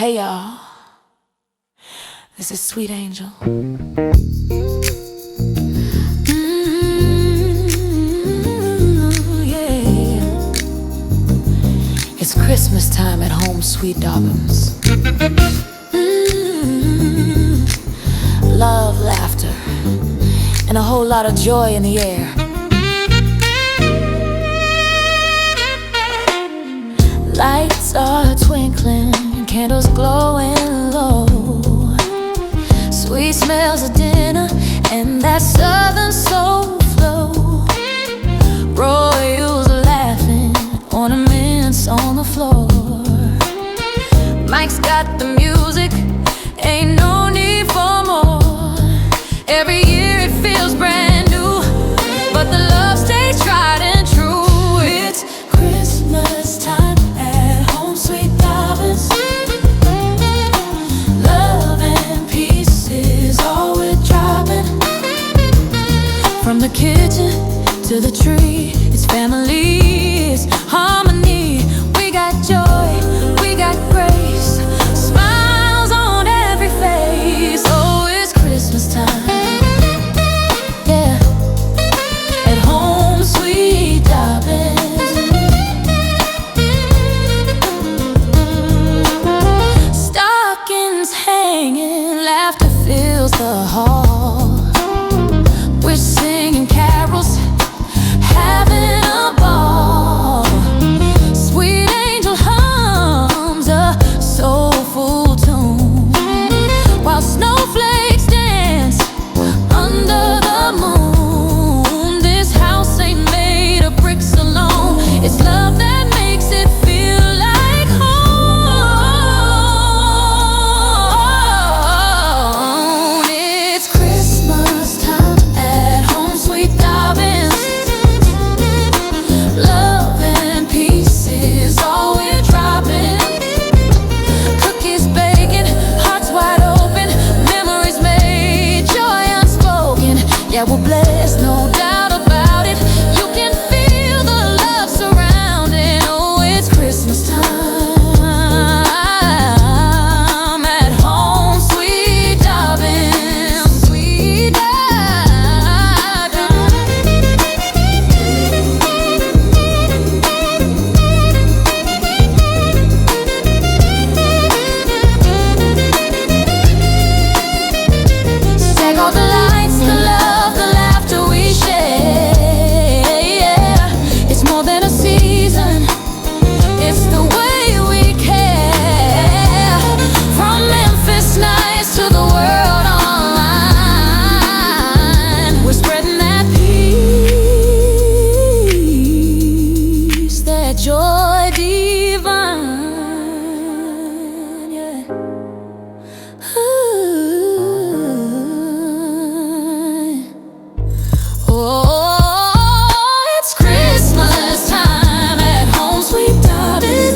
Hey y'all, this is Sweet Angel. Yeah. It's Christmas time at home, sweet Dobbins. Love, laughter, and a whole lot of joy in the air. Lights are twinkling, candles glowing low. Sweet smells of dinner and that southern soul flow. Royals laughing, ornaments on the floor. Mike's got the music, ain't no need for more. Every year it feels brand new, but the love stays tried and true. It's Christmas time at home, sweet Dobbins. Love and peace is all we're dropping. From the kitchen to the tree, it's family, it's harmony. We got joy, we got grace, smiles on every face. Oh, it's Christmas time, yeah, at home, sweet Dobbins. Stockings hanging, laughter fills the hall. We're singing carols, having a ball. Sweet Angel hums a soulful tune, while snowflakes dance under the moon. This house ain't made of bricks alone, it's love that makes it feel like home. It's Christmas time at home, sweet Dobbins. Love and peace is all we're dropping. Cookies baking, hearts wide open, memories made, joy unspoken. Yeah, we're blessed, no doubt about it. You can feel the love surrounding. Oh, it's Christmas time at home, sweet Dobbins, sweet Dobbins. Take all the lights, the love, the laughter we share. Yeah. It's more than a season, it's the way we care. From Memphis nights to the world online, we're spreading that peace, that joy divine. Yeah. Oh, it's Christmas time at home, sweet Dobbins.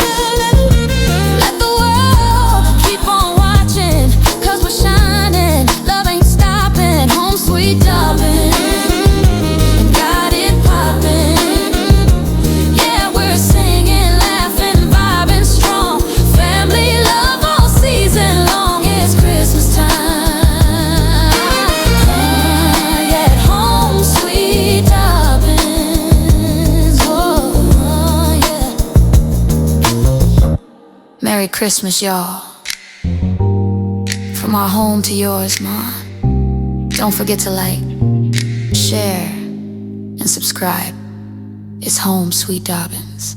Let the world keep on watching, 'cause we're shining, love ain't stopping. Home, sweet Dobbins, and got it poppin'. Yeah, we're singing, laughing, vibing strong. Family love all season long. It's Christmas time, yeah, at home, sweet Dobbins. Oh, yeah. Merry Christmas, y'all. From our home to yours, Ma. Don't forget to like, share, and subscribe. It's home, sweet Dobbins.